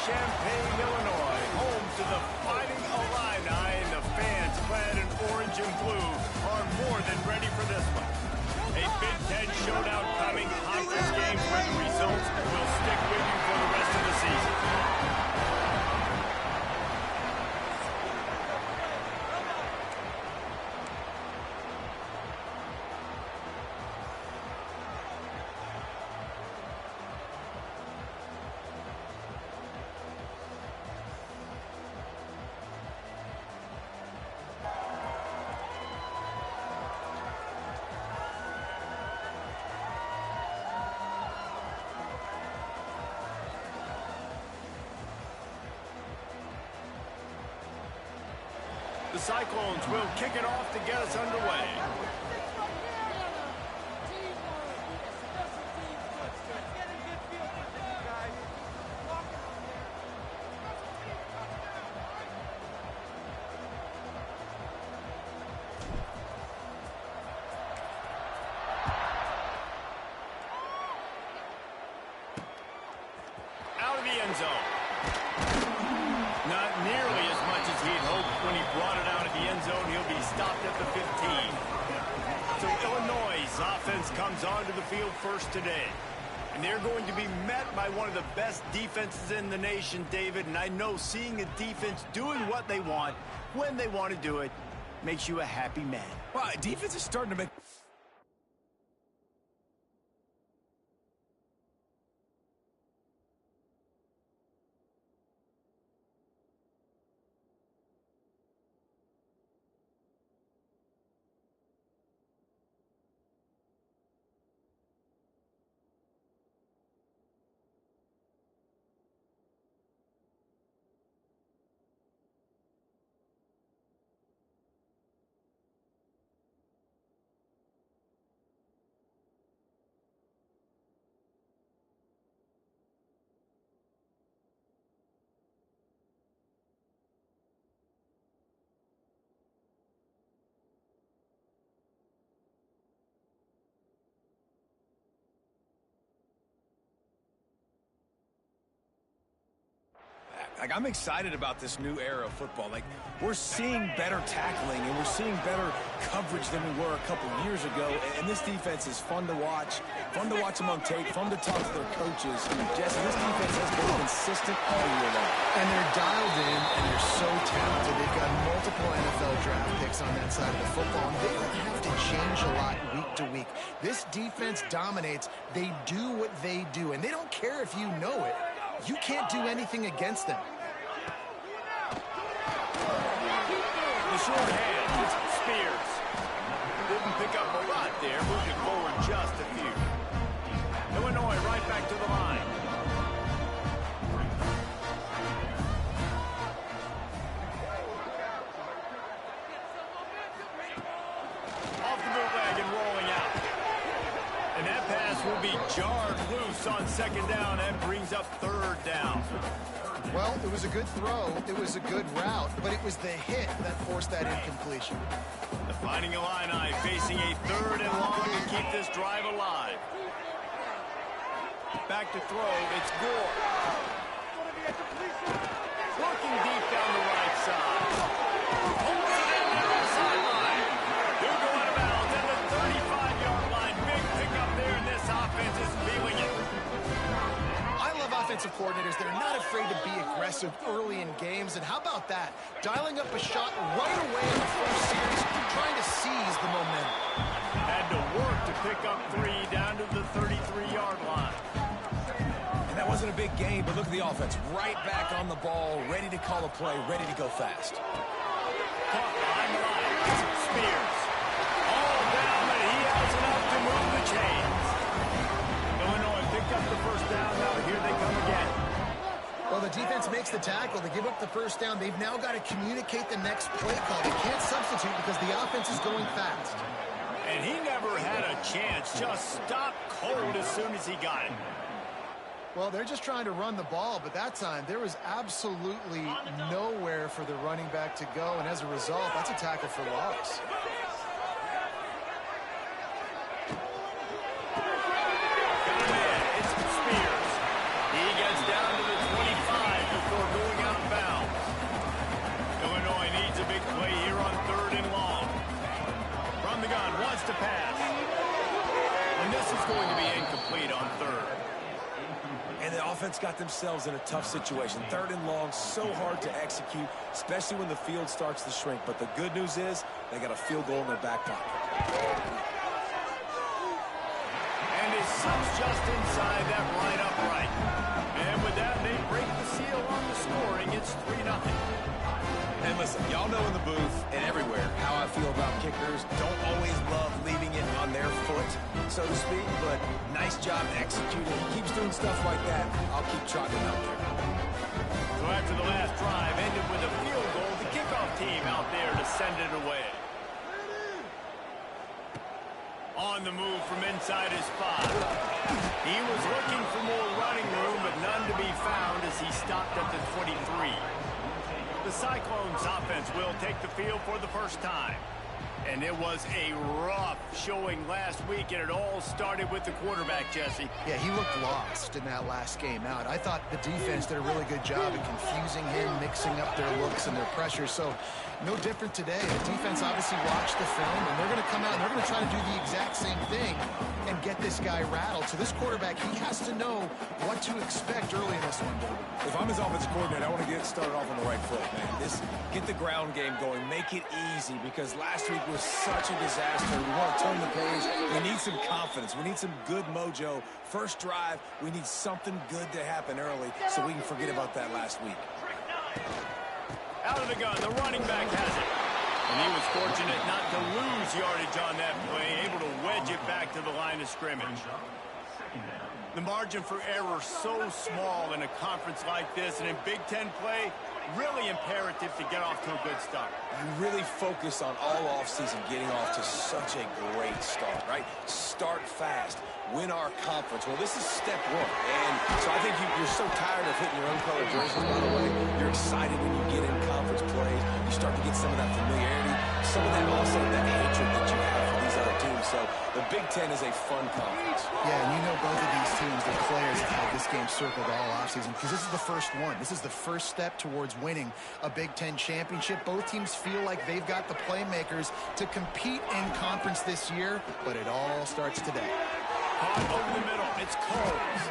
Champaign, Illinois, home to the Fighting Illini, and the fans clad in orange and blue are more than ready for this one. A Big Ten showdown coming, conference games where the results will stick with you for the rest of the season. The Cyclones will kick it off to get us underway. Out of the end zone. Not nearly as much as he'd hoped when he brought it out of the end zone. He'll be stopped at the 15. So Illinois' offense comes onto the field first today. And they're going to be met by one of the best defenses in the nation, David. And I know seeing a defense doing what they want, when they want to do it, makes you a happy man. Well, defense is starting to make... I'm excited about this new era of football. We're seeing better tackling, and we're seeing better coverage than we were a couple years ago. And this defense is fun to watch them on tape, fun to talk to their coaches. Jesse, this defense has been consistent all year long. And they're dialed in, and they're so talented. They've got multiple NFL draft picks on that side of the football, and they don't have to change a lot week to week. This defense dominates. They do what they do, and they don't care if you know it. You can't do anything against them. The short hand, Spears. Didn't pick up a lot there, moving forward just a few. Illinois right back to the line. Off the bootleg and rolling out. And that pass will be jarred loose on second down and brings up third down. Well, it was a good throw, it was a good route, but it was the hit that forced that incompletion. The Fighting Illini facing a third and long to keep this drive alive. Back to throw, it's Gore. Working deep down the right side. Holds it in there on the sideline. He'll go out of bounds at the 35-yard line. Big pickup there, and this offense is feeling it. Offensive coordinators, they're not afraid to be aggressive early in games. And how about that? Dialing up a shot right away in the first series, trying to seize the momentum. Had to work to pick up 3 down to the 33-yard line. And that wasn't a big game, but look at the offense. Right back on the ball, ready to call a play, ready to go fast. Caught behind the line. Spears. All down, but he has enough to move the chains. Illinois picked up the first down. Now here they come again. Well, the defense makes the tackle. They give up the first down. They've now got to communicate the next play call. They can't substitute because the offense is going fast. And he never had a chance. Just stopped cold as soon as he got it. Well, they're just trying to run the ball, but that time there was absolutely nowhere for the running back to go, and as a result, that's a tackle for loss. Got a man. It's Spears. He gets down to the 25 the offense got themselves in a tough situation. 3rd and long, so hard to execute, especially when the field starts to shrink. But the good news is they got a field goal in their back pocket. And his son's just inside that right upright. And with that, they break the seal on the scoring. It's 3-0. And listen, y'all know in the booth and everywhere how I feel about kickers. Don't always love leaving it on their foot, so to speak, but nice job executing. He keeps doing stuff like that. I'll keep trotting out there. So after the last drive ended with a field goal, the kickoff team out there to send it away. On the move from inside his 5. He was looking for more running room, but none to be found as he stopped at the 23. The Cyclones offense will take the field for the first time. And it was a rough showing last week, and it all started with the quarterback, Jesse. Yeah, he looked lost in that last game out. I thought the defense did a really good job at confusing him, mixing up their looks and their pressure. So no different today. The defense obviously watched the film, and they're going to come out and they're going to try to do the exact same thing and get this guy rattled. So this quarterback, he has to know what to expect early in this one, David. If I'm his offensive coordinator, I want to get started off on the right foot, man. Get the ground game going. Make it easy, because last week was such a disaster. We want to turn the page. We need some confidence. We need some good mojo. First drive, we need something good to happen early so we can forget about that last week. Out of the gun, the running back has it. And he was fortunate not to lose yardage on that play, able to wedge it back to the line of scrimmage. The margin for error so small in a conference like this, and in Big Ten play, really imperative to get off to a good start. You really focus on all offseason getting off to such a great start, right? Start fast. Win our conference. Well, this is step 1. And so I think you're so tired of hitting your own color jerseys, by the way. You're excited when you get in conference plays. You start to get some of that familiarity, some of that also that hatred that you have for these other teams. So the Big Ten is a fun conference. Yeah, and you know both of these teams, the players have had this game circled all offseason because this is the first one. This is the first step towards winning a Big Ten championship. Both teams feel like they've got the playmakers to compete in conference this year, but it all starts today. Caught over the middle, it's Coles.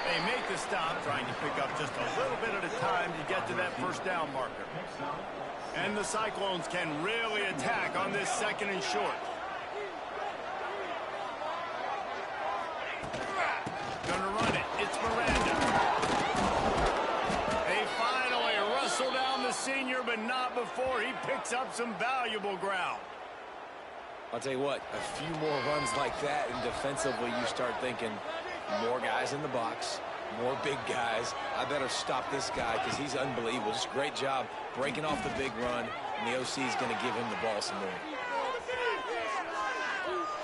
They make the stop, trying to pick up just a little bit at a time to get to that first down marker. And the Cyclones can really attack on this 2nd and short. Gonna run it, it's Miranda. They finally wrestle down the senior, but not before he picks up some valuable ground. I'll tell you what, a few more runs like that, and defensively you start thinking, more guys in the box, more big guys. I better stop this guy because he's unbelievable. Just great job breaking off the big run, and the OC is going to give him the ball some more.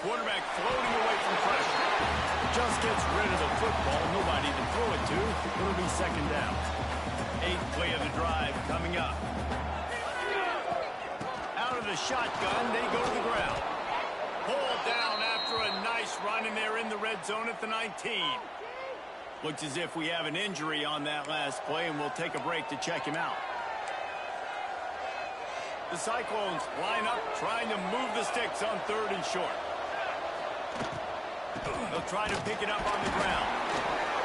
Quarterback floating away from pressure. Just gets rid of the football. Nobody to throw it to. It'll be 2nd down. 8th play of the drive coming up. Out of the shotgun, they go to the ground. Pulled down after a nice run, and they're in the red zone at the 19. Looks as if we have an injury on that last play, and we'll take a break to check him out. The Cyclones line up, trying to move the sticks on 3rd and short. They'll try to pick it up on the ground.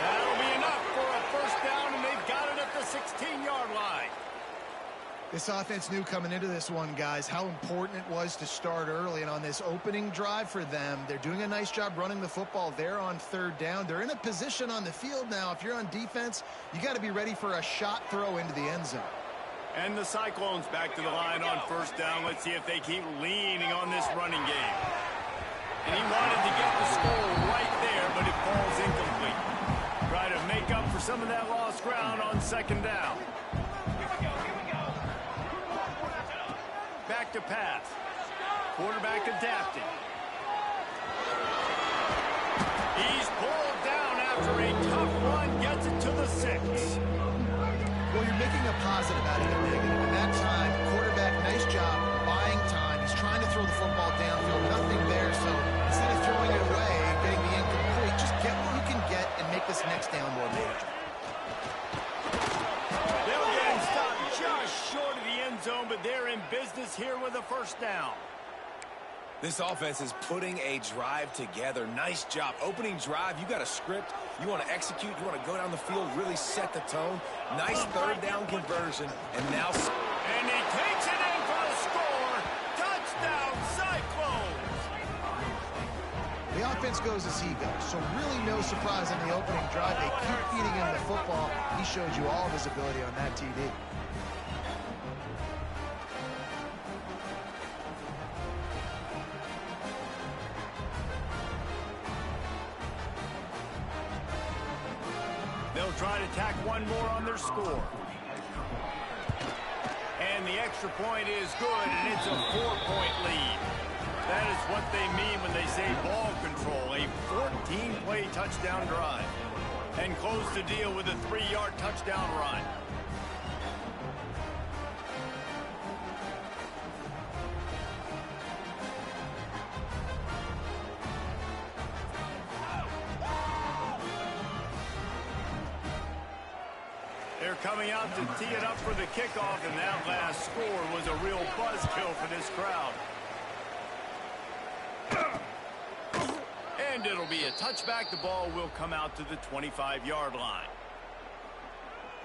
That'll be enough for a first down, and they've got it at the 16-yard line. This offense knew coming into this one, guys, how important it was to start early. And on this opening drive for them, they're doing a nice job running the football. They're on 3rd down. They're in a position on the field now. If you're on defense, you got to be ready for a shot throw into the end zone. And the Cyclones back to the line on 1st down. Let's see if they keep leaning on this running game. And he wanted to get the score right there, but it falls incomplete. Try to make up for some of that lost ground on 2nd down. Back to pass. Quarterback adapting. He's pulled down after a tough run, gets it to the 6. Well, you're making a positive out of a negative. And that time, quarterback, nice job buying time. He's trying to throw the football downfield, nothing there. So instead of throwing it away, getting the incomplete, just get what you can get and make this next down more manageable. They'll get him stopped just short of the end zone, but they're in business here with a first down. This offense is putting a drive together. Nice job. Opening drive, you got a script. You want to execute. You want to go down the field, really set the tone. Nice third down conversion. And now... And he takes it in for the score. Touchdown, Cyclones. The offense goes as he goes, so really no surprise on the opening drive. They keep feeding him the football. He showed you all of his ability on that TD. They'll try to tack one more on their score. And the extra point is good, and it's a 4-point lead. That is what they mean when they say ball control, a 14-play touchdown drive. And close the deal with a 3-yard touchdown run. They're coming out to tee it up for the kickoff, and that last score was a real buzzkill for this crowd. And it'll be a touchback. The ball will come out to the 25-yard line.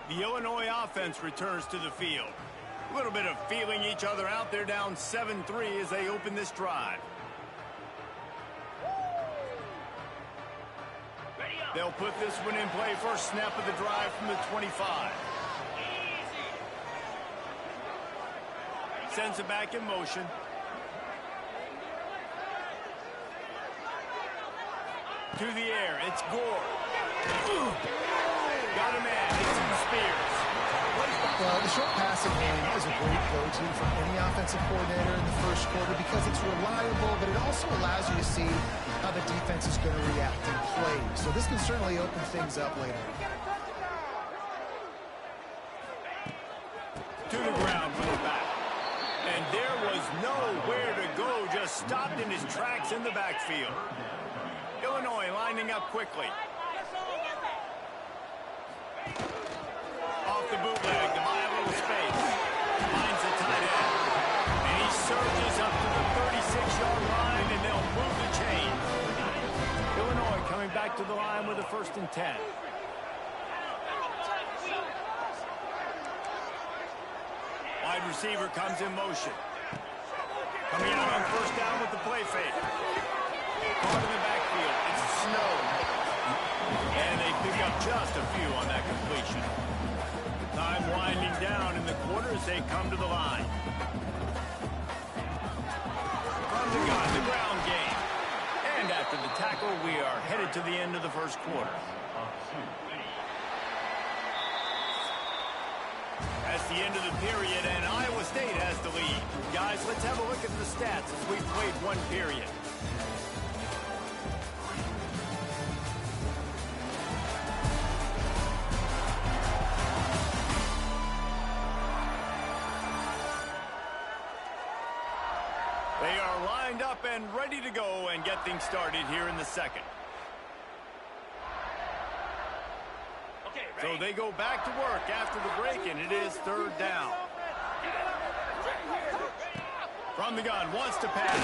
The Illinois offense returns to the field. A little bit of feeling each other out. They're down 7-3 as they open this drive. They'll put this one in play. First snap of the drive from the 25. Sends it back in motion. To the air, it's Gore. Got a man, it's Spears. Well, the short passing game is a great go-to for any offensive coordinator in the first quarter because it's reliable, but it also allows you to see how the defense is going to react and play. So this can certainly open things up later. To the ground for the back. And there was nowhere to go, just stopped in his tracks in the backfield. Illinois lining up quickly. Off the bootleg to buy a little space. Finds the tight end. And he surges up to the 36-yard line, and they'll move the chain. Illinois coming back to the line with a 1st and 10. Wide receiver comes in motion. Coming out on 1st down with the play fake. Caught in the backfield. It's Snow. And they pick up just a few on that completion. Time winding down in the quarter as they come to the line. From the gun, the ground game. And after the tackle, we are headed to the end of the first quarter. That's the end of the period, and Iowa State has the lead. Guys, let's have a look at the stats as we've played one period. They are lined up and ready to go and get things started here in the second. So they go back to work after the break, and it is 3rd down. From the gun, wants to pass.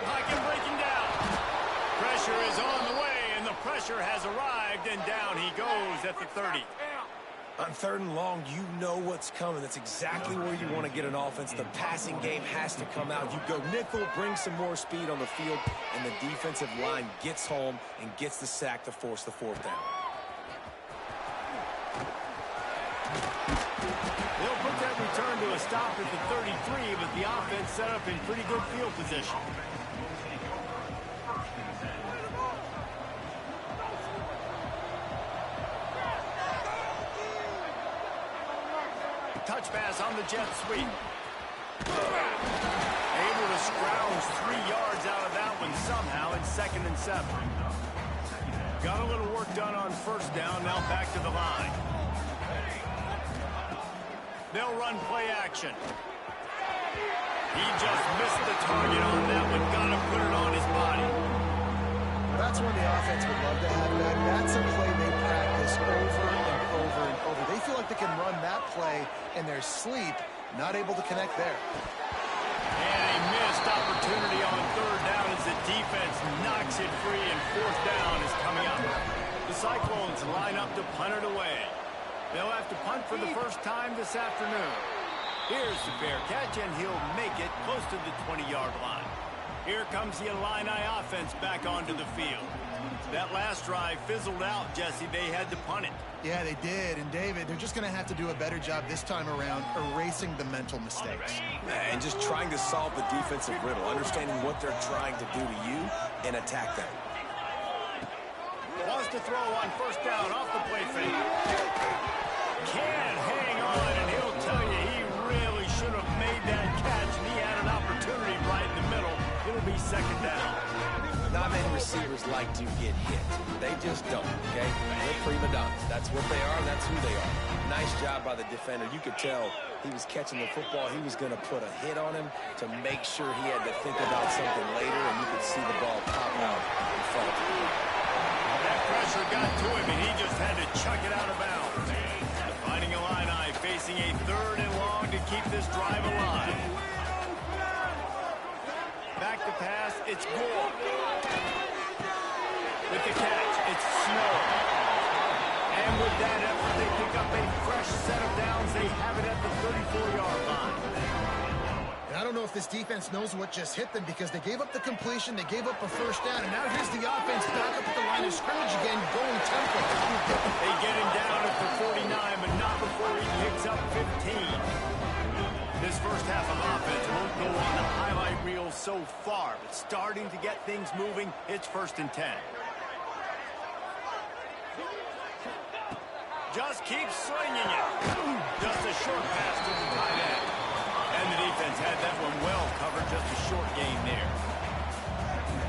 Pocket breaking down. Pressure is on the way, and the pressure has arrived, and down he goes at the 30. On 3rd and long, you know what's coming. That's exactly where you want to get an offense. The passing game has to come out. You go nickel, bring some more speed on the field, and the defensive line gets home and gets the sack to force the 4th down. They'll put that return to a stop at the 33, but the offense set up in pretty good field position. Touch pass on the jet sweep. Able to scrounge 3 yards out of that one somehow in 2nd and 7. Got a little work done on 1st down, now back to the line. They'll run play action. He just missed the target on that one. Got to put it on his body. That's when the offense would love to have that. That's a play they practice over and over and over. They feel like they can run that play in their sleep, not able to connect there. And a missed opportunity on third down as the defense knocks it free, and fourth down is coming up. The Cyclones line up to punt it away. They'll have to punt for the first time this afternoon. Here's the fair catch, and he'll make it close to the 20-yard line. Here comes the Illini offense back onto the field. That last drive fizzled out, Jesse. They had to punt it. Yeah, they did. And, David, they're just going to have to do a better job this time around erasing the mental mistakes. And just trying to solve the defensive riddle, understanding what they're trying to do to you and attack them. Wants to throw on first down off the play fake. Can't hang on, and he'll tell you he really should have made that catch, and he had an opportunity right in the middle. It'll be second down. Not many receivers like to get hit. They just don't, okay? They're prima donnas. That's what they are, and that's who they are. Nice job by the defender. You could tell he was catching the football. He was going to put a hit on him to make sure he had to think about something later, and you could see the ball pop out and fall to the ground. That pressure got to him, and he just had to chuck it out of bounds. The Fighting Illini facing a third and long to keep this drive alive. Back to pass, it's Gore. With the catch, it's Snow. And with that effort, they pick up a fresh set of downs. They have it at the 34-yard line. And I don't know if this defense knows what just hit them because they gave up the completion, they gave up a first down, and now here's the offense back up at the line of scrimmage again, going tempo. They get him down at the 49, but not before he picks up 15. This first half of offense won't go on the highlight reel so far, but starting to get things moving, it's 1st and 10. Just keeps slinging it. Just a short pass to the tight end. And the defense had that one well covered, just a short gain there.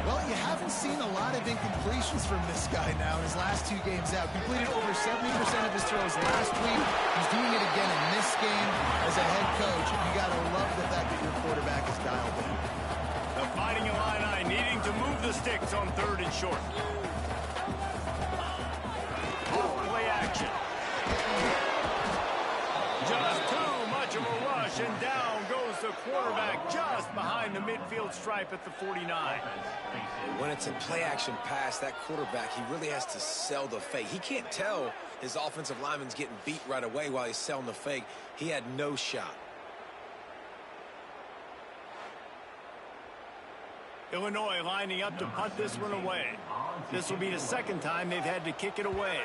Well, you haven't seen a lot of incompletions from this guy now in his last 2 games out. Completed over 70% of his throws last week. He's doing it again in this game as a head coach. You got to love the fact that your quarterback is dialed in. The Fighting Illini needing to move the sticks on 3rd and short. Off play action. Just too much of a rush, and down goes the quarterback just behind the midfield stripe at the 49. When it's a play-action pass, that quarterback, he really has to sell the fake. He can't tell his offensive lineman's getting beat right away while he's selling the fake. He had no shot. Illinois lining up to punt this one away. This will be the second time they've had to kick it away.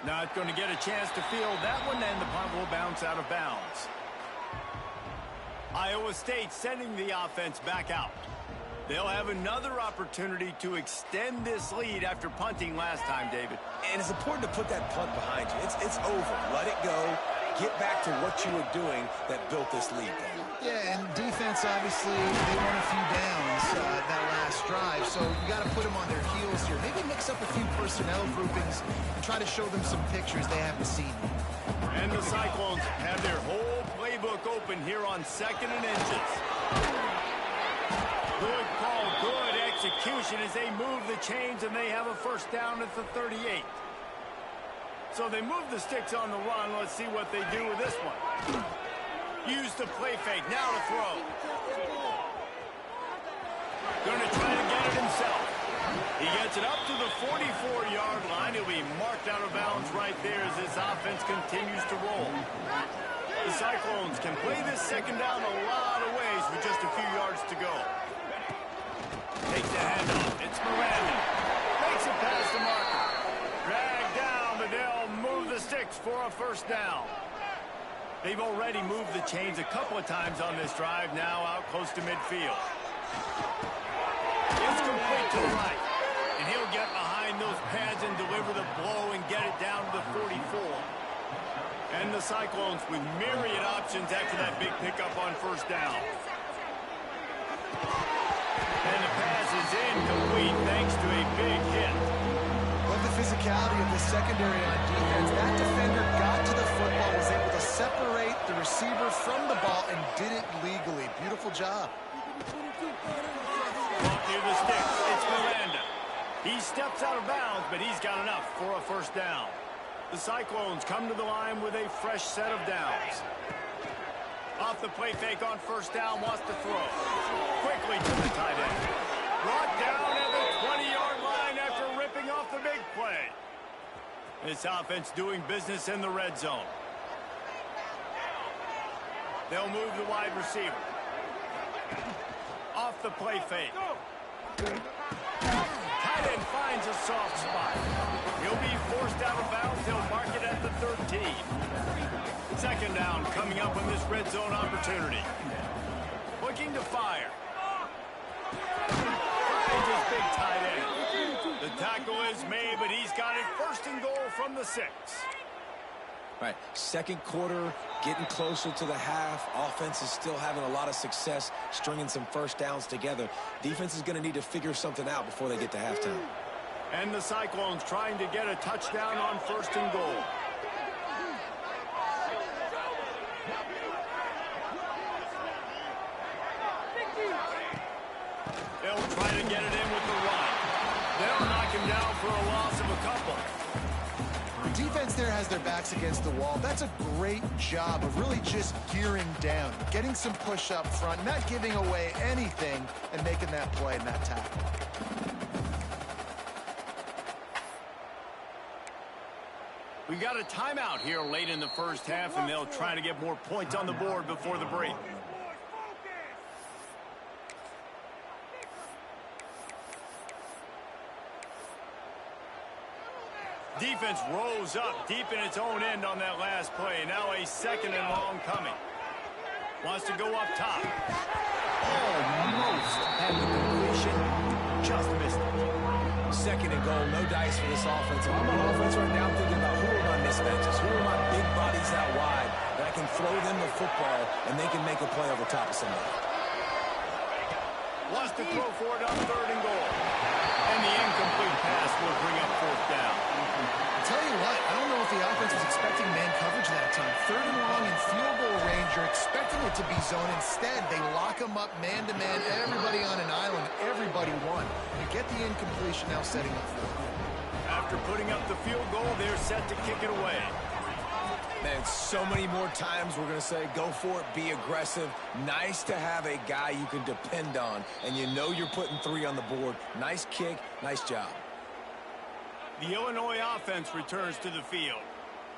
Not going to get a chance to field that one, and the punt will bounce out of bounds. Iowa State sending the offense back out. They'll have another opportunity to extend this lead after punting last time, David. And it's important to put that punt behind you. It's over. Let it go. Get back to what you were doing that built this lead. Yeah, and defense, obviously, they won a few downs that last drive, so you got to put them on their heels here. Maybe mix up a few personnel groupings and try to show them some pictures they haven't seen. And the Cyclones have their whole playbook open here on 2nd and inches. Good call, good execution as they move the chains, and they have a first down at the 38. So they move the sticks on the run. Let's see what they do with this one. Use the play fake. Now to throw. Going to try to get it himself. He gets it up to the 44-yard line. He'll be marked out of bounds right there as this offense continues to roll. The Cyclones can play this second down a lot of ways with just a few yards to go. Takes the handoff. It's Miranda. Makes a pass to Marker. Dragged down, but they'll move the sticks for a first down. They've already moved the chains a couple of times on this drive, now out close to midfield. It's complete to the right. And he'll get behind those pads and deliver the blow and get it down to the 44. And the Cyclones with myriad options after that big pickup on first down. And the pass is incomplete thanks to a big hit. Love the physicality of the secondary on defense. That defender got to the football, was able to separate the receiver from the ball, and did it legally. Beautiful job. Near the sticks, it's Miranda. He steps out of bounds, but he's got enough for a first down. The Cyclones come to the line with a fresh set of downs. Off the play fake on first down, wants to throw. Quickly to the tight end. Brought down at the 20-yard line after ripping off the big play. This offense doing business in the red zone. They'll move the wide receiver. Off the play fake. Tight end finds a soft spot. He'll be forced out of bounds. They'll mark it at the 13. Second down coming up on this red zone opportunity. Looking to fire. Finds his big tight end. The tackle is made, but he's got it first and goal from the 6. Right, second quarter, getting closer to the half. Offense is still having a lot of success stringing some first downs together. Defense is going to need to figure something out before they get to halftime. And the Cyclones trying to get a touchdown on first and goal. They'll try to get it in with the run. They'll knock him down for a loss of a couple. The defense there has their backs against the wall. That's a great job of really just gearing down, getting some push up front, not giving away anything, and making that play and that tackle. We got a timeout here late in the first half, and they'll try to get more points on the board before the break. Defense rose up deep in its own end on that last play. Now a second and long coming. Wants to go up top. Almost had the completion. Just missed it. Second and goal, no dice for this offense. If I'm on offense right now, I'm thinking about who are my mismatches, who are my big bodies out wide that I can throw them the football and they can make a play over top of somebody. Wants to throw for it on third and goal. And the incomplete pass will bring up fourth down. I'll tell you what, I don't know if the offense was expecting man coverage that time. Third and long in field goal range, you're expecting it to be zone. Instead, they lock them up man-to-man, everybody on an island, everybody won. You get the incompletion now setting up for it. After putting up the field goal, they're set to kick it away. Man, so many more times we're going to say, go for it, be aggressive. Nice to have a guy you can depend on, and you know you're putting 3 on the board. Nice kick, nice job. The Illinois offense returns to the field.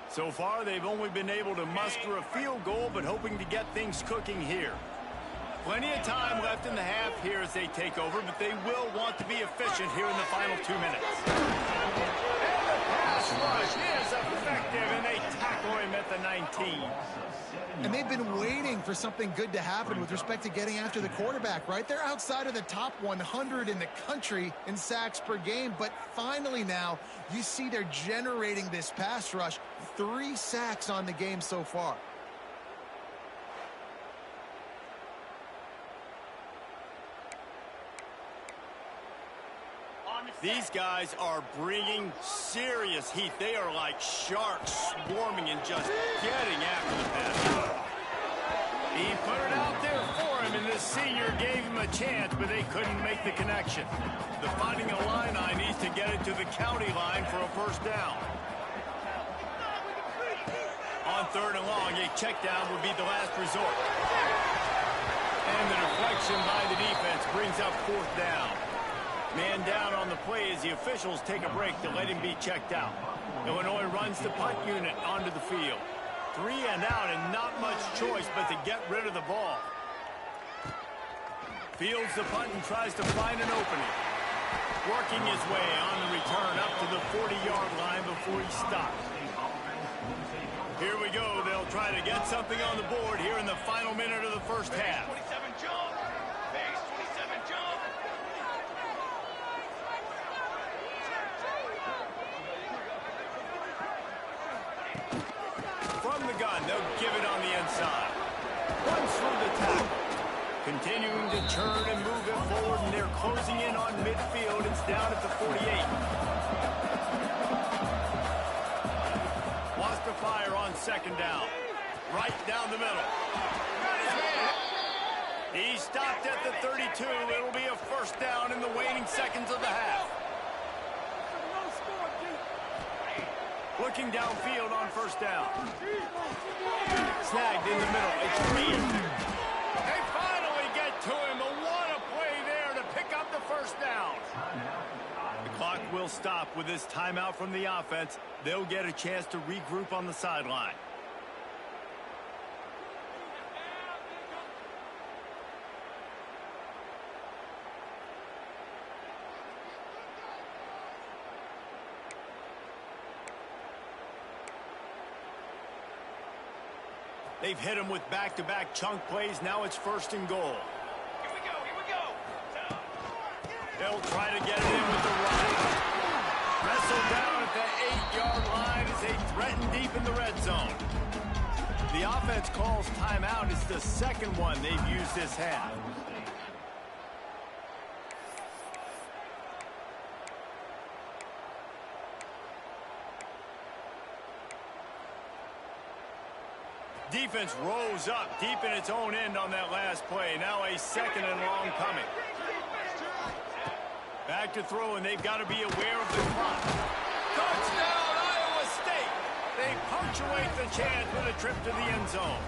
So far, they've only been able to muster a field goal, but hoping to get things cooking here. Plenty of time left in the half here as they take over, but they will want to be efficient here in the final 2 minutes. And the pass rush is effective, and they tackle him at the 19. And they've been waiting for something good to happen with respect to getting after the quarterback, right? They're outside of the top 100 in the country in sacks per game, but finally now you see they're generating this pass rush. 3 sacks on the game so far. These guys are bringing serious heat. They are like sharks swarming and just getting after the pass. He put it out there for him, and the senior gave him a chance, but they couldn't make the connection. The Fighting Illini needs to get it to the county line for a first down. On third and long, a check down would be the last resort. And the deflection by the defense brings up fourth down. Man down on the play as the officials take a break to let him be checked out. Illinois runs the punt unit onto the field. 3 and out, and not much choice but to get rid of the ball. Fields the punt and tries to find an opening. Working his way on the return up to the 40-yard line before he stopped. Here we go. They'll try to get something on the board here in the final minute of the first half. From the gun, they'll give it on the inside. Runs through the tackle. Continuing to turn and move it forward, and they're closing in on midfield. It's down at the 48. Wants to fire on second down. Right down the middle. He stopped at the 32. It'll be a first down in the waning seconds of the half. Looking downfield on first down. Snagged in the middle. It's Reed. They finally get to him. But what a play there to pick up the first down. The clock will stop with this timeout from the offense. They'll get a chance to regroup on the sideline. They've hit him with back-to-back chunk plays. Now it's 1st and goal. Here we go. They'll try to get it in with the run. Wrestled down at the 8-yard line as they threaten deep in the red zone. The offense calls timeout. It's the second one they've used this half. Defense rose up deep in its own end on that last play. Now a 2nd and long coming. Back to throw, and they've got to be aware of the clock. Touchdown, Iowa State! They punctuate the chance with a trip to the end zone.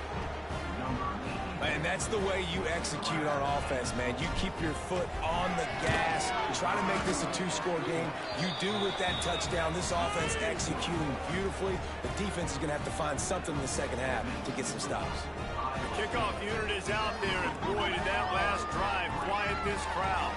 And that's the way you execute on offense, man. You keep your foot on the gas. Try to make this a 2-score game. You do with that touchdown. This offense executing beautifully. The defense is going to have to find something in the second half to get some stops. The kickoff unit is out there, and boy, did that last drive quiet this crowd.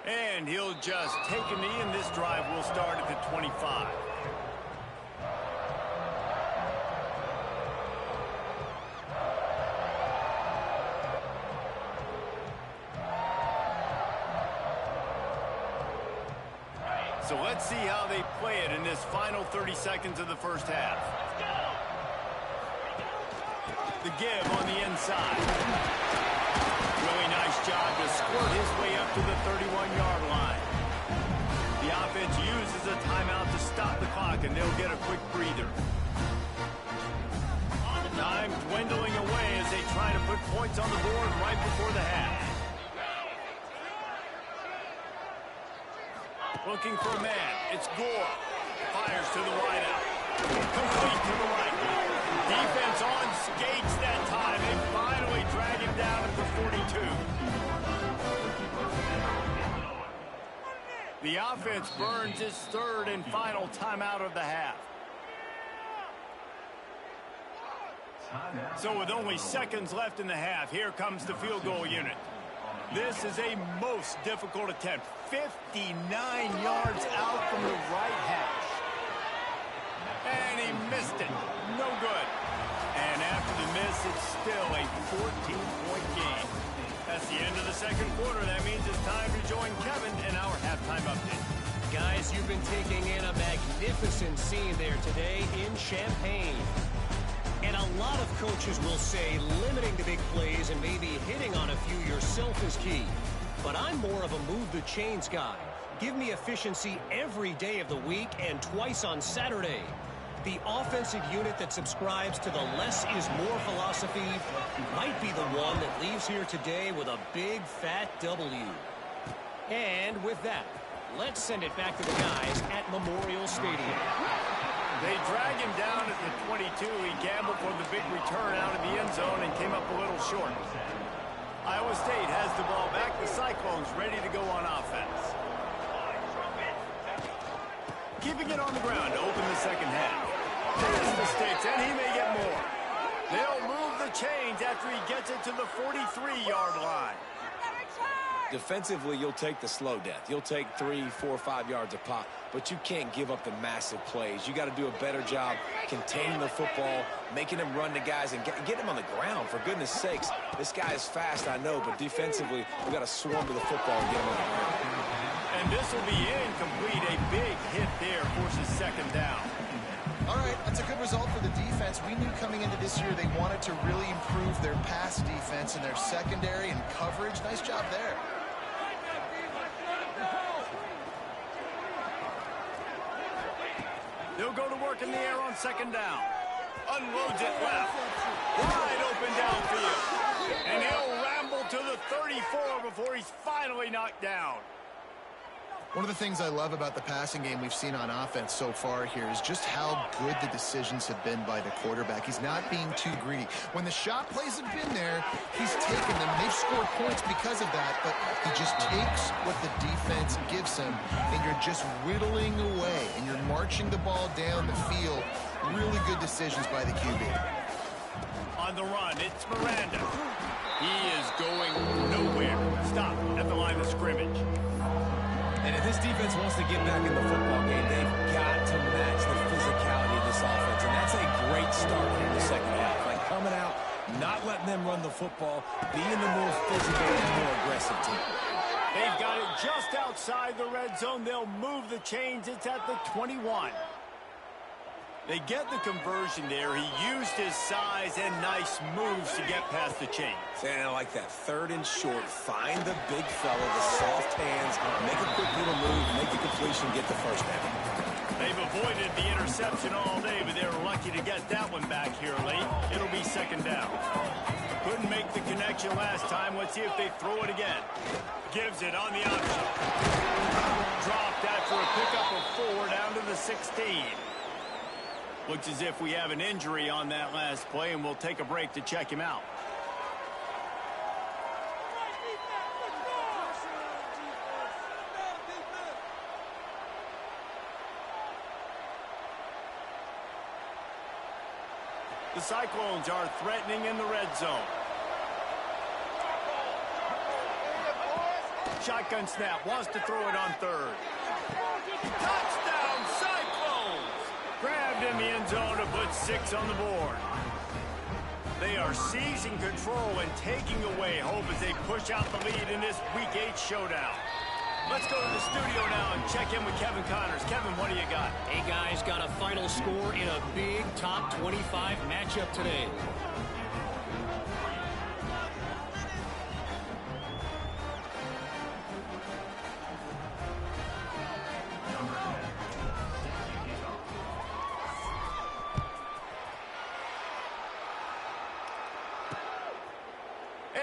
And he'll just take a knee, and this drive will start at the 25. So let's see how they play it in this final 30 seconds of the first half. The give on the inside. Really nice job to squirt his way up to the 31-yard line. The offense uses a timeout to stop the clock, and they'll get a quick breather. Time dwindling away as they try to put points on the board right before the half. Looking for a man. It's Gore. Fires to the wideout. Complete to the right. Defense on skates that time. They finally drag him down at the 42. The offense burns its 3rd and final timeout of the half. So with only seconds left in the half, here comes the field goal unit. This is a most difficult attempt. 59 yards out from the right hash. And he missed it. No good. And after the miss, it's still a 14-point game. That's the end of the second quarter. That means it's time to join Kevin in our halftime update. Guys, you've been taking in a magnificent scene there today in Champaign. And a lot of coaches will say limiting the big plays and maybe hitting on a few yourself is key. But I'm more of a move the chains guy. Give me efficiency every day of the week and twice on Saturday. The offensive unit that subscribes to the less is more philosophy might be the one that leaves here today with a big fat W. And with that, let's send it back to the guys at Memorial Stadium. They drag him down at the 22. He gambled for the big return out of the end zone and came up a little short. Iowa State has the ball back. The Cyclones ready to go on offense. Keeping it on the ground to open the second half. There's the sticks, and he may get more. They'll move the chains after he gets it to the 43-yard line. Defensively, you'll take the slow death. You'll take 3, 4, 5 yards a pop, but you can't give up the massive plays. You got to do a better job containing the football, making him run to guys, and get him on the ground. For goodness sakes, this guy is fast, I know, but defensively, we got to swarm to the football and get him on the ground. And this will be incomplete. A big hit there forces second down. All right, that's a good result for the defense. We knew coming into this year they wanted to really improve their pass defense and their secondary and coverage. Nice job there. He'll go to work in the air on second down. Unloads it left. Wide open downfield. And he'll ramble to the 34 before he's finally knocked down. One of the things I love about the passing game we've seen on offense so far here is just how good the decisions have been by the quarterback. He's not being too greedy. When the shot plays have been there, he's taken them. They've scored points because of that, but he just takes what the defense gives him, and you're just whittling away, and you're marching the ball down the field. Really good decisions by the QB. On the run, it's Miranda. He is going nowhere. Stop at the line of scrimmage. And if this defense wants to get back in the football game, they've got to match the physicality of this offense. And that's a great start here in the second half. Like coming out, not letting them run the football, being the more physical and more aggressive team. They've got it just outside the red zone. They'll move the chains. It's at the 21. They get the conversion there. He used his size and nice moves to get past the chains. And I like that. Third and short. Find the big fella, the soft hands, make a quick little move, make the completion, get the first down. They've avoided the interception all day, but they were lucky to get that one back here late. It'll be second down. Couldn't make the connection last time. Let's see if they throw it again. Gives it on the option. Dropped that for a pickup of 4 down to the 16. Looks as if we have an injury on that last play, and we'll take a break to check him out. The Cyclones are threatening in the red zone. Shotgun snap, wants to throw it on third. Touchdown, Cyclones! Grabbed in the end zone to put 6 on the board. They are seizing control and taking away hope as they push out the lead in this Week 8 showdown. Let's go to the studio now and check in with Kevin Connors. Kevin, what do you got? Hey, guys, got a final score in a big top 25 matchup today.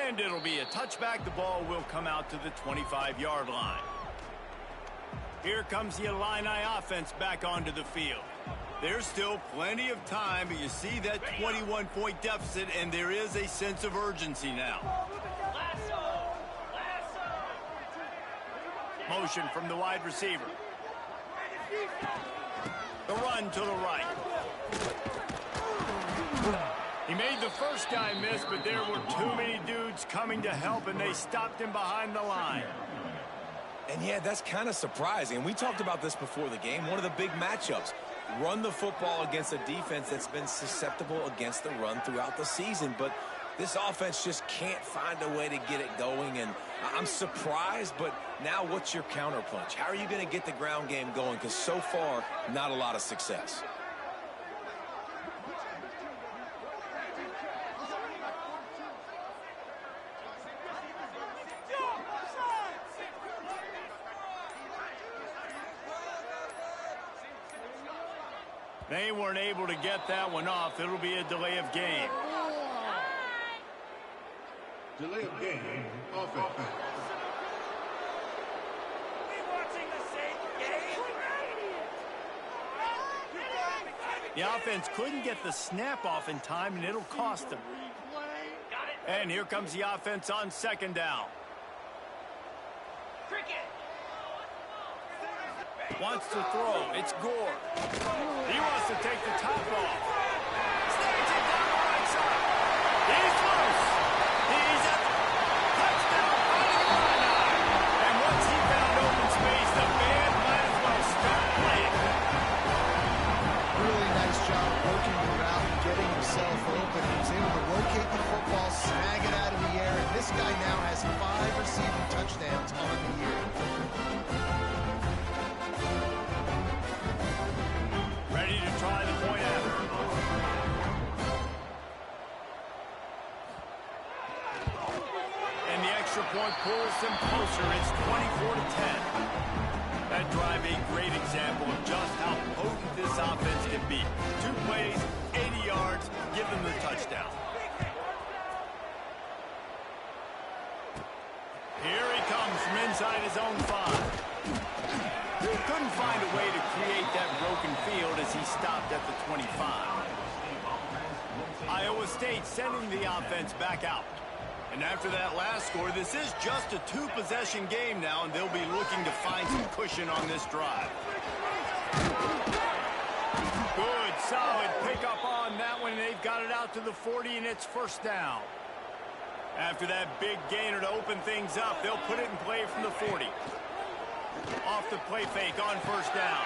And it'll be a touchback. The ball will come out to the 25-yard line. Here comes the Illini offense back onto the field. There's still plenty of time, but you see that 21-point deficit, and there is a sense of urgency now. Motion from the wide receiver. The run to the right. He made the first guy miss, but there were too many dudes coming to help, and they stopped him behind the line. And yeah, that's kind of surprising. We talked about this before the game. One of the big matchups. Run the football against a defense that's been susceptible against the run throughout the season. But this offense just can't find a way to get it going. And I'm surprised, but now what's your counterpunch? How are you going to get the ground game going? Because so far, not a lot of success. They weren't able to get that one off. It'll be a delay of game. Delay of game, offense. The offense couldn't get the snap off in time, and it'll cost them. And here comes the offense on second down. Wants to throw. It's Gore. He wants to take the top off. Snags it down the right side. He's loose. He's at the touchdown. And once he found open space, the band might as well start playing. Really nice job working the route and getting himself open. He was able to locate the football, snag it out of the air, and this guy now has 5 receiving touchdowns on the year. Ready to try the point after. it pulls them closer. It's 24-10. That drive a great example of just how potent this offense can be. 2 plays, 80 yards, give them the touchdown. Here he comes from inside his own 5. Couldn't find a way to create that broken field as he stopped at the 25. Iowa State sending the offense back out. And after that last score, this is just a 2-possession game now, and they'll be looking to find some cushion on this drive. Good, solid pickup on that one. They've got it out to the 40, and it's first down. After that big gainer to open things up, they'll put it in play from the 40. Off the play fake on first down.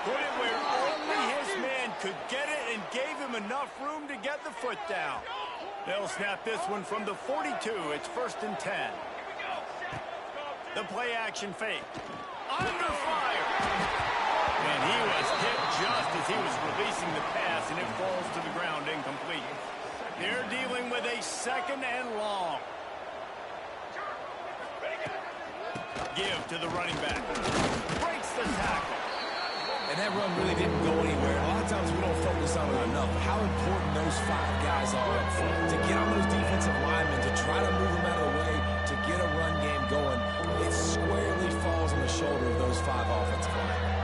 Put it where only his man could get it and gave him enough room to get the foot down. They'll snap this one from the 42. It's first and 10. The play action fake. Under fire. And he was hit just as he was releasing the pass, and it falls to the ground incomplete. They're dealing with a second and long. Give to the running back. Breaks the tackle. And that run really didn't go anywhere. A lot of times we don't focus on it enough. How important those 5 guys are up front. To get on those defensive linemen, to try to move them out of the way, to get a run game going, it squarely falls on the shoulder of those 5 offensive linemen.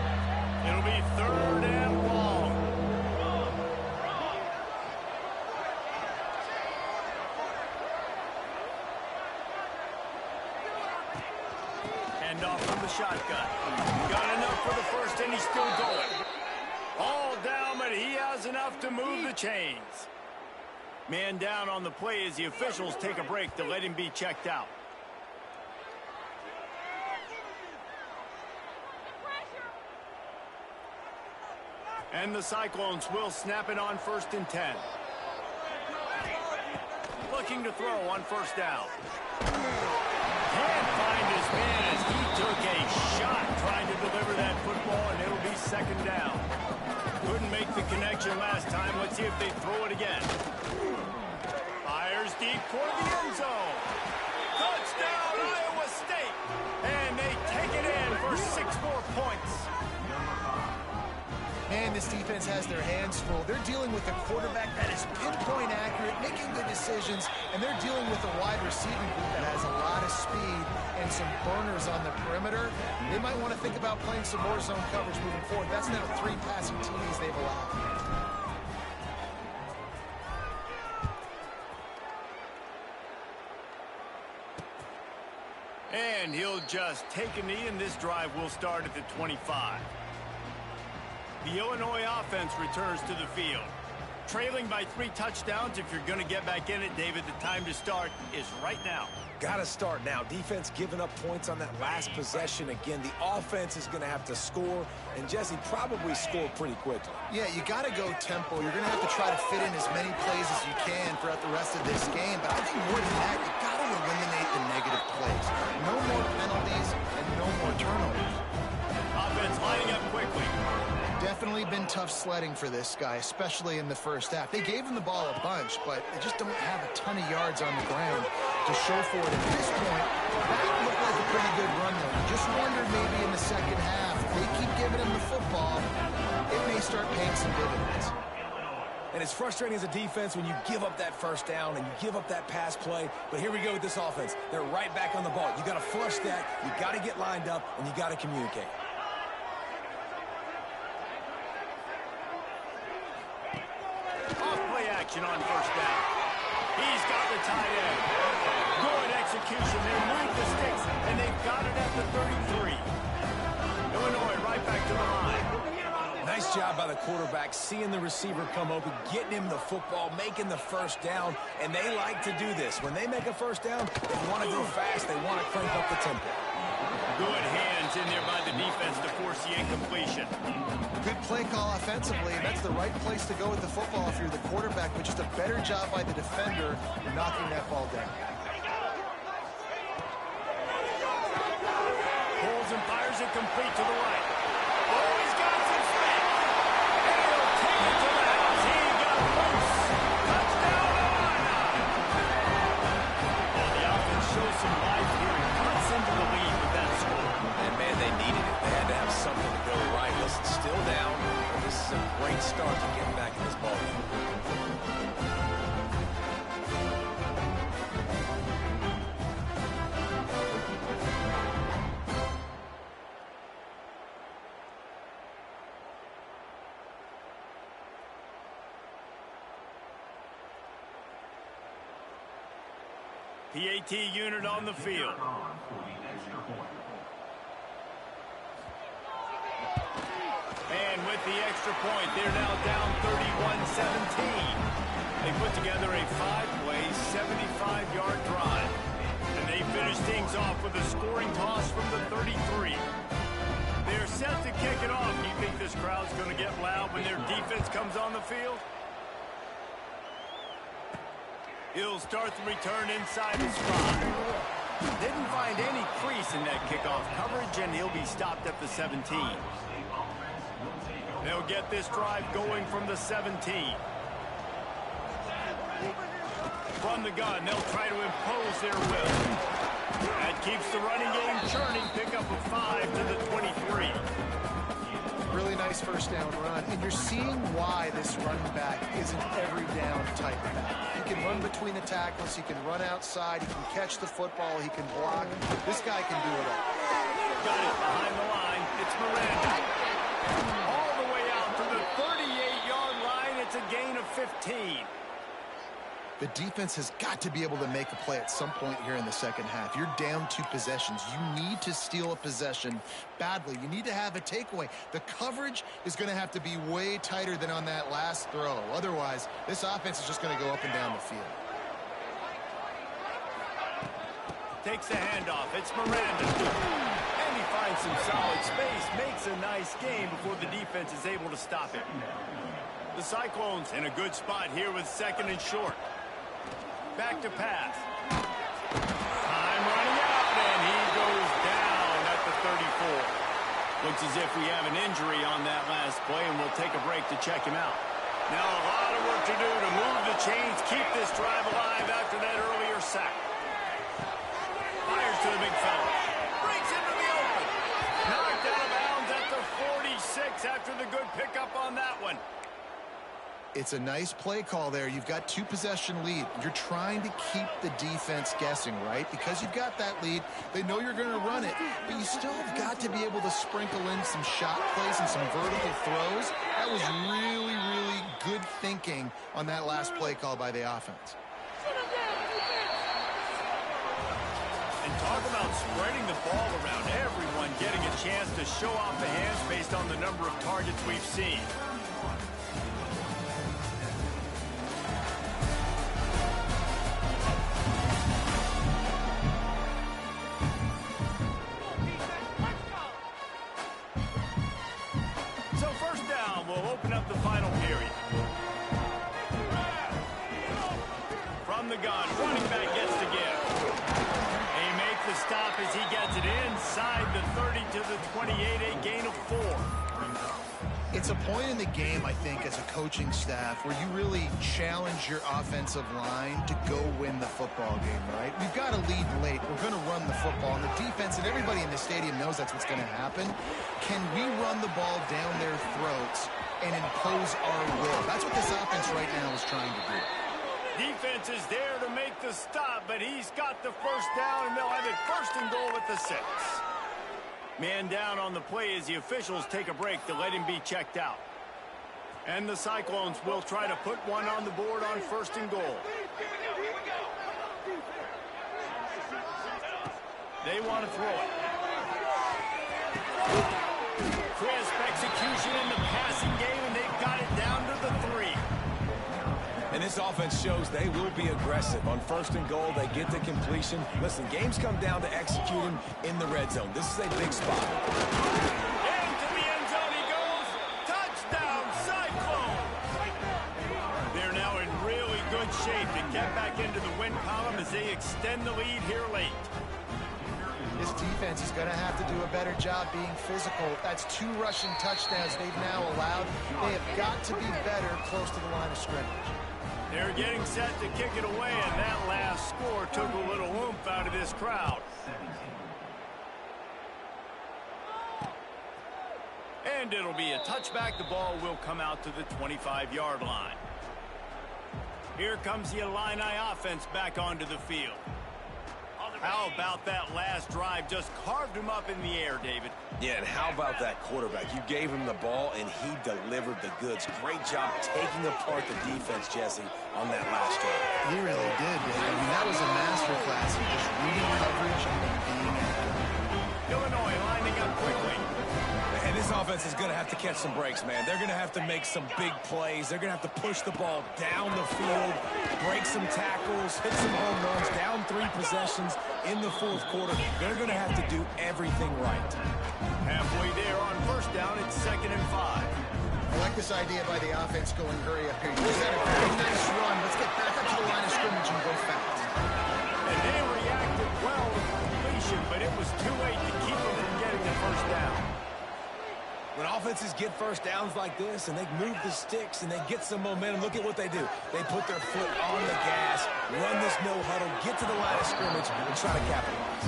It'll be third and long. Hand off from the shotgun. Got enough for the first, and he's still going. All down, but he has enough to move the chains. Man down on the play as the officials take a break to let him be checked out. And the Cyclones will snap it on first and 10. Looking to throw on first down. Can't find his man as he took a shot trying to deliver that football, and it'll be second down. Couldn't make the connection last time. Let's see if they throw it again. Fires deep toward the end zone. Touchdown, Iowa State. And they take it in for 6 more points. Man, this defense has their hands full. They're dealing with a quarterback that is pinpoint accurate, making good decisions, and they're dealing with a wide receiving group that has a lot of speed and some burners on the perimeter. They might want to think about playing some more zone coverage moving forward. That's now 3 passing TDs they've allowed. And he'll just take a knee, and this drive will start at the 25. The Illinois offense returns to the field. Trailing by 3 touchdowns. If you're going to get back in it, David, the time to start is right now. Got to start now. Defense giving up points on that last possession. Again, the offense is going to have to score, and Jesse probably score pretty quickly. Yeah, you got to go tempo. You're going to have to try to fit in as many plays as you can throughout the rest of this game. But I think more than that, you got to eliminate the negative plays. No more penalties and no more turnovers. Offense lining up quickly. Definitely been tough sledding for this guy, especially in the first half. They gave him the ball a bunch, but they just don't have a ton of yards on the ground to show for it. At this point, that looked like a pretty good run, though. You just wondered maybe in the second half, if they keep giving him the football, it may start paying some dividends. And it's frustrating as a defense when you give up that first down and you give up that pass play. But here we go with this offense. They're right back on the ball. You got to flush that. You got to get lined up, and you got to communicate. Action on first down. He's got the tight end. Good execution. They move the sticks, and they've got it at the 33. Illinois right back to the line. Nice job by the quarterback, seeing the receiver come open, getting him the football, making the first down, and they like to do this. When they make a first down, they want to go fast. They want to crank up the tempo. Good hands in there by the defense to force the incompletion. Good play call offensively, and that's the right place to go with the football if you're the quarterback, but just a better job by the defender knocking that ball down. Pulls and fires it complete to the right. Oh, he's got some space. And he'll take it to the house. He got loose. Touchdown, Illinois. Well, the offense shows some life here PAT unit on the field. And with the extra point, they're now down 31-17. They put together a 5-play, 75-yard drive. And they finish things off with a scoring toss from the 33. They're set to kick it off. Do you think this crowd's going to get loud when their defense comes on the field? He'll start the return inside his 5. Didn't find any crease in that kickoff coverage, and he'll be stopped at the 17. They'll get this drive going from the 17. From the gun, they'll try to impose their will. That keeps the running game churning. Pick up a 5 to the 23. Really nice first down run, and you're seeing why this running back isn't every down type back. He can run between the tackles, he can run outside, he can catch the football, he can block. This guy can do it all. Got it behind the line. It's Miranda. All the way out to the 38-yard line. It's a gain of 15. The defense has got to be able to make a play at some point here in the second half. You're down 2 possessions. You need to steal a possession badly. You need to have a takeaway. The coverage is going to have to be way tighter than on that last throw. Otherwise, this offense is just going to go up and down the field. Takes the handoff. It's Miranda. And he finds some solid space. Makes a nice game before the defense is able to stop him. The Cyclones in a good spot here with 2nd and short. Back to pass. Time running out, and he goes down at the 34. Looks as if we have an injury on that last play, and we'll take a break to check him out. Now a lot of work to do to move the chains, keep this drive alive after that earlier sack. Fires to the big fella. Breaks into the open. Knocked out of bounds at the 46 after the good pickup on that one. It's a nice play call there. You've got 2 possession lead. You're trying to keep the defense guessing, right? Because you've got that lead, they know you're going to run it, but you still have got to be able to sprinkle in some shot plays and some vertical throws. That was really, really good thinking on that last play call by the offense. And talk about spreading the ball around, everyone getting a chance to show off the hands based on the number of targets we've seen. Gun. Running back gets to give. They make the stop as he gets it inside the 30 to the 28, a gain of 4. It's a point in the game, I think, as a coaching staff where you really challenge your offensive line to go win the football game, right? We've got to lead late. We're going to run the football. And the defense and everybody in the stadium knows that's what's going to happen. Can we run the ball down their throats and impose our will? That's what this offense right now is trying to do. Defense is there to make the stop, but he's got the first down, and they'll have it 1st and goal at the 6. Man down on the play as the officials take a break to let him be checked out. And the Cyclones will try to put one on the board on 1st and goal. They want to throw it. Crisp execution in the passing game, and they've got it down to the 3. And this offense shows they will be aggressive. On 1st and goal, they get the completion. Listen, games come down to executing in the red zone. This is a big spot. Into the end zone he goes. Touchdown, Cyclones! They're now in really good shape to get back into the win column as they extend the lead here late. This defense is going to have to do a better job being physical. That's 2 rushing touchdowns they've now allowed. They have got to be better close to the line of scrimmage. They're getting set to kick it away, and that last score took a little oomph out of this crowd. And it'll be a touchback. The ball will come out to the 25-yard line. Here comes the Illini offense back onto the field. How about that last drive? Just carved him up in the air, David. Yeah, and how about that quarterback? You gave him the ball, and he delivered the goods. Great job taking apart the defense, Jesse, on that last drive. He really did, Dave. I mean, that was a masterclass of just reading coverage and then being accurate. Illinois lining up quickly. And this offense is going to have to catch some breaks, man. They're going to have to make some big plays. They're going to have to push the ball down the field, break some tackles, hit some home runs, down 3 possessions in the fourth quarter. They're going to have to do everything right. Halfway there on first down, it's 2nd and 5. I like this idea by the offense going hurry up here. You just had a very nice run. Let's get back up to the line of scrimmage and go fast. And they reacted well with the completion, but it was too late to keep them from getting the first down. When offenses get first downs like this and they move the sticks and they get some momentum, look at what they do. They put their foot on the gas, run this no huddle, get to the line of scrimmage, and try to capitalize.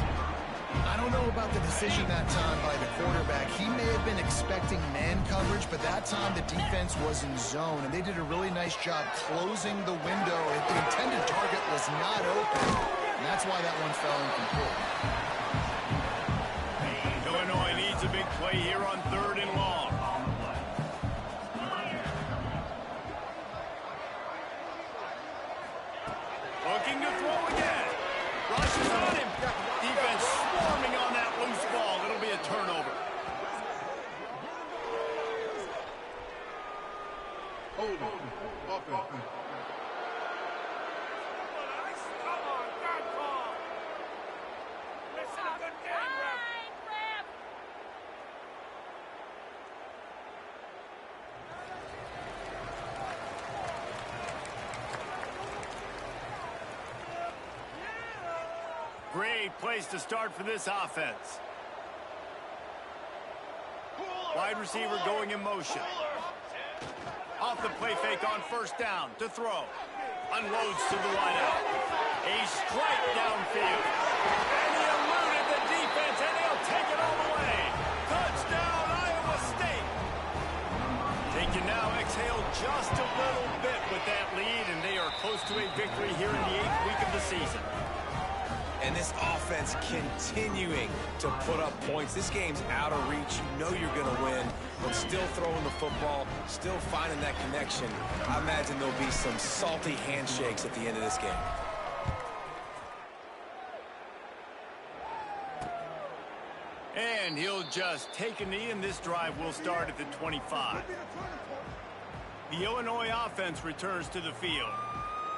I don't know about the decision that time by the quarterback. He may have been expecting man coverage, but that time the defense was in zone, and they did a really nice job closing the window. The intended target was not open, and that's why that one fell incomplete. Illinois needs a big play here on 3rd and long. Looking to throw again. Rushes on him. Defense swarming on that loose ball. It'll be a turnover. Holding. Offense. Great place to start for this offense. Wide receiver going in motion. Off the play fake on first down to throw. Unloads to the wideout. A strike downfield. And he eluded the defense, and they'll take it all the way. Touchdown, Iowa State. They can now exhale just a little bit with that lead, and they are close to a victory here in the 8th week of the season. And this offense continuing to put up points. This game's out of reach. You know you're going to win, but still throwing the football, still finding that connection. I imagine there'll be some salty handshakes at the end of this game. And he'll just take a knee, and this drive will start at the 25. The Illinois offense returns to the field.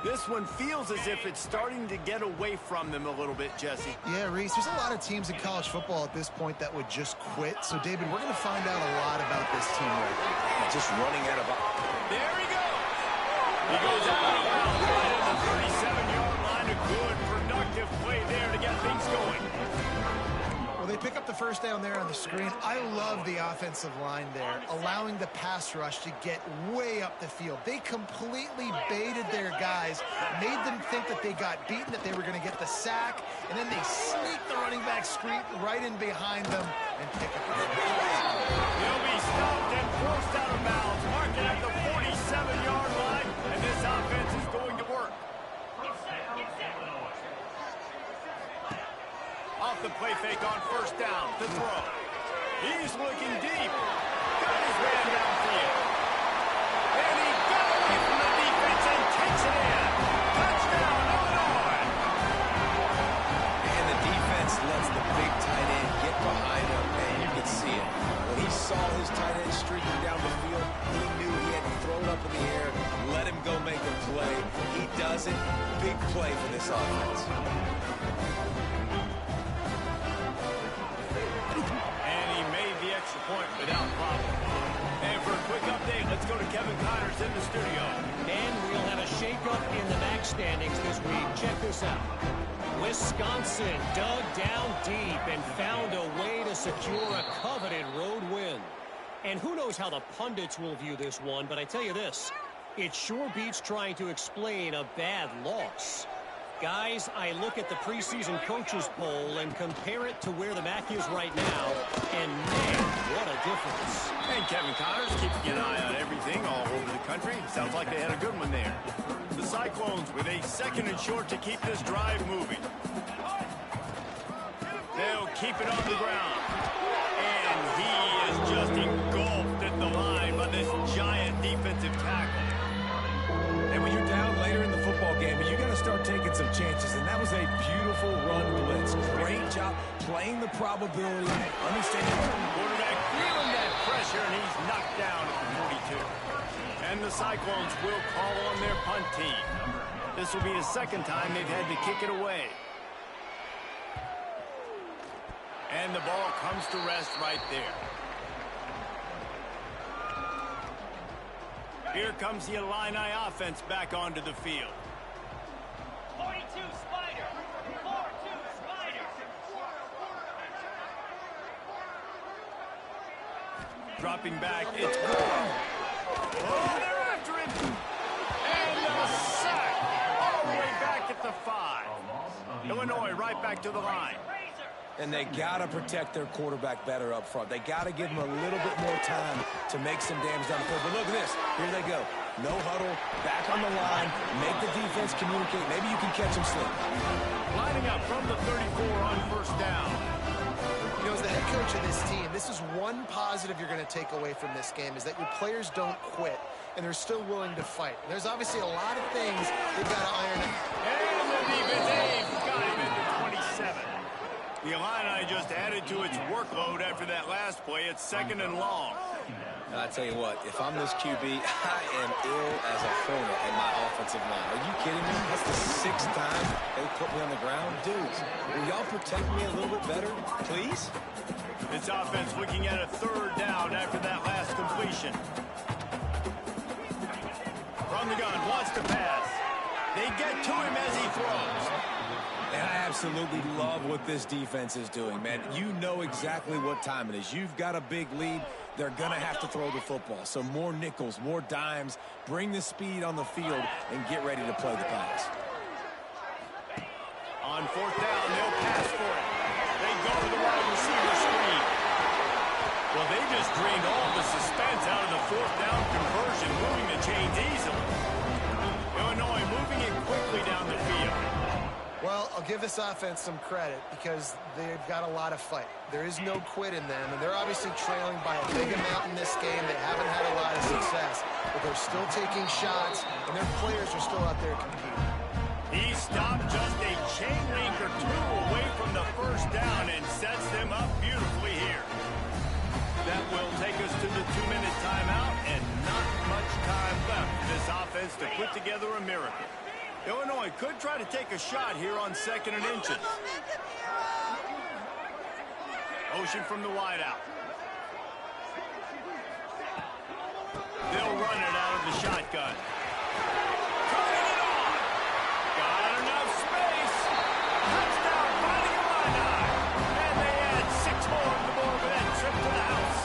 This one feels as if it's starting to get away from them a little bit, Jesse. Yeah, Reese, there's a lot of teams in college football at this point that would just quit. So, David, we're going to find out a lot about this team right now. Just running out of... There he goes. He goes out of bounds right at the 37-yard line. A good, productive play there to get things going. Well, they pick up the first down there on the screen. I love the offensive line there, allowing the pass rush to get way up the field. They completely baited their guys, made them think that they got beaten, that they were going to get the sack, and then they sneak the running back screen right in behind them and pick up the first down. He'll be stopped and forced out of bounds, marking at the 47-yard line, and this offense is going to work. Off the play fake on first down to throw. He's looking deep. Got his man downfield. And he got away from the defense and takes it in. Touchdown, Illinois. And the defense lets the big tight end get behind him, and you can see it. When he saw his tight end streaking down the field, he knew he had to throw it up in the air, let him go make a play. He does it. Big play for this offense. Point without problem. And for a quick update, let's go to Kevin Connors in the studio. And we'll have a shakeup in the MAC standings this week. Check this out. Wisconsin dug down deep and found a way to secure a coveted road win. And who knows how the pundits will view this one, but I tell you this, it sure beats trying to explain a bad loss. Guys, I look at the preseason coaches poll and compare it to where the MAC is right now, and man, what a difference. And Kevin Connors keeping an eye on everything all over the country. Sounds like they had a good one there. The Cyclones with a 2nd and short to keep this drive moving. keep it on the ground. And he is just engulfed at the line by this giant defensive tackle. And when you're down later in the football game, you got to start taking some chances. And that was a beautiful run blitz. Great job playing the probability, understanding. Quarterback feeling that pressure, and he's knocked down at the 42. And the Cyclones will call on their punt team. This will be the second time they've had to kick it away. And the ball comes to rest right there. Here comes the Illini offense back onto the field. 42 Spider. 4-2 Spider. Dropping back, it's Gore. Oh, they're after him. And a sack all the way back at the 5. Illinois right back to the line. And they got to protect their quarterback better up front. They got to give him a little bit more time to make some damage down the field. But look at this. Here they go. No huddle, back on the line, make the defense communicate. Maybe you can catch them slipping. Lining up from the 34 on first down. You know, as the head coach of this team, this is one positive you're going to take away from this game, is that your players don't quit, and they're still willing to fight. There's obviously a lot of things they've got to iron out. And the defense, they've got him into 27. The Illini just added to its workload after that last play. It's 2nd and long. I tell you what, if I'm this QB, I am ill as a hornet in my offensive line. Are you kidding me? That's the 6th time they put me on the ground. Dudes, will y'all protect me a little bit better, please? This offense looking at a 3rd down after that last completion. From the gun, wants to pass. They get to him as he throws. And I absolutely love what this defense is doing, man. You know exactly what time it is. You've got a big lead. They're going to have to throw the football. So more nickels, more dimes. Bring the speed on the field and get ready to play the pass. On 4th down, they'll pass for it. They go to the wide receiver screen. Well, they just drained all the suspense out of the 4th down conversion, moving the chains easily. Illinois moving it quickly down the field. Well, I'll give this offense some credit because they've got a lot of fight. There is no quit in them, and they're obviously trailing by a big amount in this game. They haven't had a lot of success, but they're still taking shots, and their players are still out there competing. He stopped just a chain link or 2 away from the 1st down and sets them up beautifully here. That will take us to the 2-minute timeout, and not much time left for this offense to put together a miracle. Illinois could try to take a shot here on 2nd and inches. Ocean from the wideout. They'll run it out of the shotgun. Cutting it on. Got enough space. Touchdown, finding Illini. And they add 6 more on the board with that trip to the house.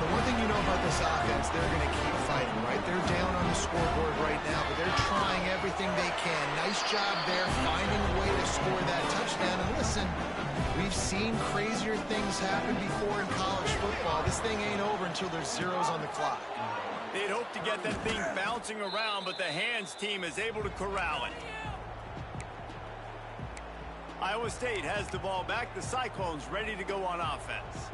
The one thing you know about this offense, they're going to keep fighting, right? They're down on the scoreboard right now, but they're trying everything they can. Nice job there, finding a way to score that touchdown. And listen, we've seen crazier things happen before in college football. This thing ain't over until there's zeros on the clock. They'd hope to get that thing bouncing around, but the hands team is able to corral it. Iowa State has the ball back. The Cyclones ready to go on offense.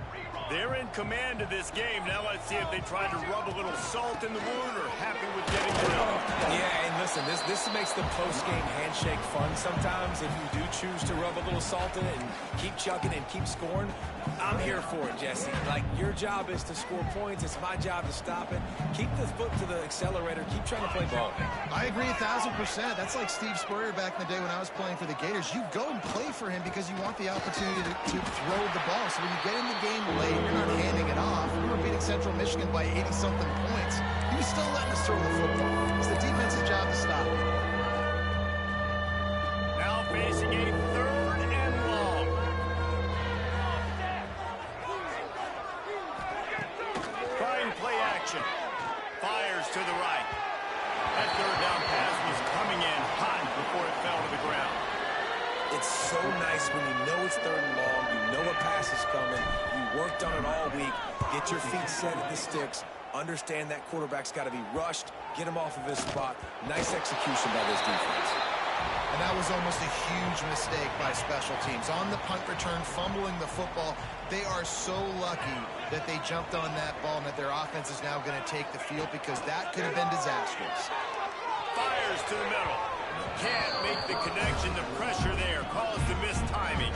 They're in command of this game. Now let's see if they try to rub a little salt in the wound or happy with getting it up. Yeah, and listen, this makes the post-game handshake fun sometimes. If you do choose to rub a little salt in it and keep chucking and keep scoring, I'm here for it, Jesse. Like, your job is to score points. It's my job to stop it. Keep the foot to the accelerator. Keep trying to play ball. I agree 1,000%. That's like Steve Spurrier back in the day when I was playing for the Gators. You go and play for him because you want the opportunity to throw the ball. So when you get in the game late, you're not handing it off. We were beating Central Michigan by 80-something points. He was still letting us throw the football. It's the defense's job to stop it. Now facing a 3rd and long. Trying play action. Fires to the right. That 3rd down pass was coming in hot before it fell to the ground. It's so nice when you know it's 3rd and long, you know a pass is coming, you worked on it all week, get your feet set at the sticks, understand that quarterback's got to be rushed, get him off of his spot. Nice execution by this defense. And that was almost a huge mistake by special teams. On the punt return, fumbling the football. They are so lucky that they jumped on that ball and that their offense is now going to take the field, because that could have been disastrous. Fires to the middle. Can't make the connection. The pressure there caused the missed timing.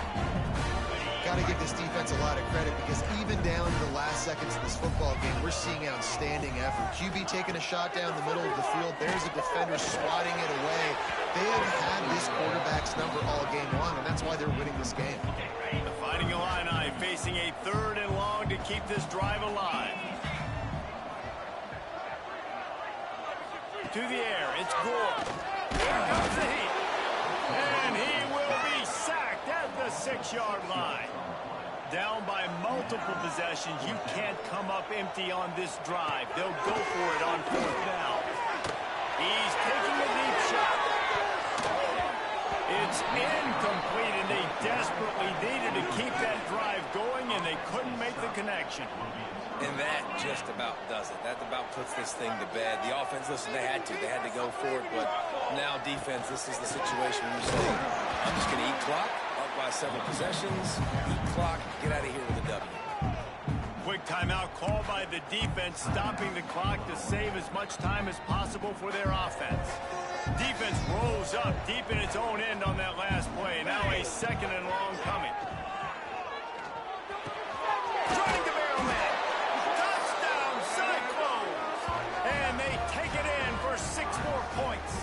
Got to give this defense a lot of credit, because even down to the last seconds of this football game, we're seeing outstanding effort. QB taking a shot down the middle of the field. There's a defender swatting it away. They have had this quarterback's number all game long, and that's why they're winning this game. The Fighting Illini facing a 3rd and long to keep this drive alive. To the air, it's Gore. Here comes the heat. And he will be sacked at the 6-yard line. Down by multiple possessions. You can't come up empty on this drive. They'll go for it on 4th down. He's taking a deep shot. It's incomplete, and they desperately needed to keep that drive going, and they couldn't make the connection. And that just about does it. That about puts this thing to bed. The offense, listen, they had to go for it, but now defense, this is the situation where you say, I'm just going to eat clock, up by several possessions, eat clock, get out of here with a W. Quick timeout called by the defense, stopping the clock to save as much time as possible for their offense. Defense rolls up deep in its own end on that last play. Now a 2nd and long coming. Trying to barrel man. Touchdown, Cyclones! And they take it in for 6 more points.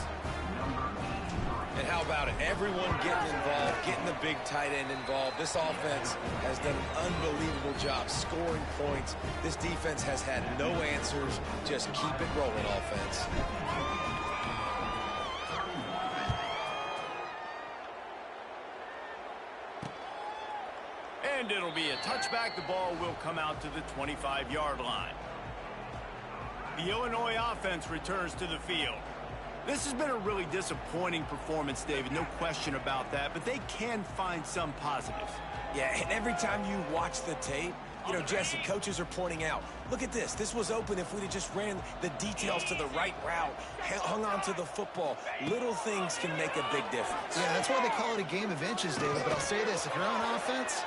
And how about it? Everyone getting involved, getting the big tight end involved. This offense has done an unbelievable job scoring points. This defense has had no answers. Just keep it rolling, offense. And it'll be a touchback. The ball will come out to the 25-yard line. The Illinois offense returns to the field. This has been a really disappointing performance, David, no question about that, but they can find some positives. Yeah, and every time you watch the tape, you know, Jesse, coaches are pointing out, look at this. This was open if we'd have just ran the details to the right route, hung on to the football. Little things can make a big difference. Yeah, that's why they call it a game of inches, David. But I'll say this, if you're on offense,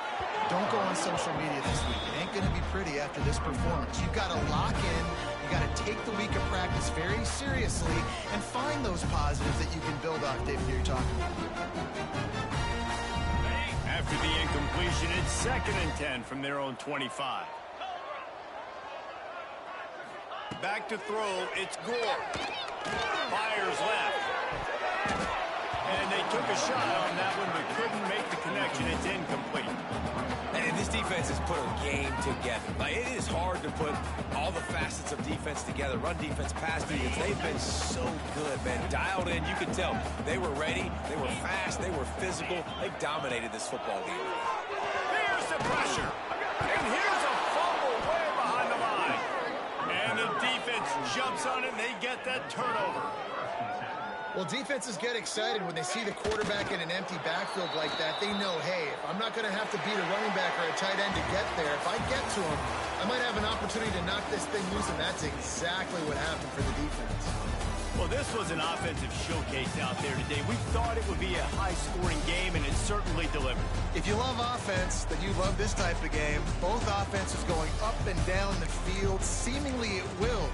don't go on social media this week. It ain't going to be pretty after this performance. You've got to lock in. You got to take the week of practice very seriously and find those positives that you can build off, David, you're talking about. After the incompletion, it's 2nd and 10 from their own 25. Back to throw, it's Gore. Fires left. And they took a shot on that one, but couldn't make the connection. It's incomplete. And this defense has put a game together. Like, it is hard to put all the facets of defense together. Run defense, pass defense. They've been so good, man. Dialed in. You could tell they were ready. They were fast. They were physical. They dominated this football game. Here's the pressure. And here's a fumble way behind the line. And the defense jumps on it, and they get that turnover. Well, defenses get excited when they see the quarterback in an empty backfield like that. They know, hey, if I'm not going to have to beat a running back or a tight end to get there, if I get to him, I might have an opportunity to knock this thing loose, and that's exactly what happened for the defense. Well, this was an offensive showcase out there today. We thought it would be a high-scoring game, and it certainly delivered. If you love offense, then you love this type of game. Both offenses going up and down the field. Seemingly it will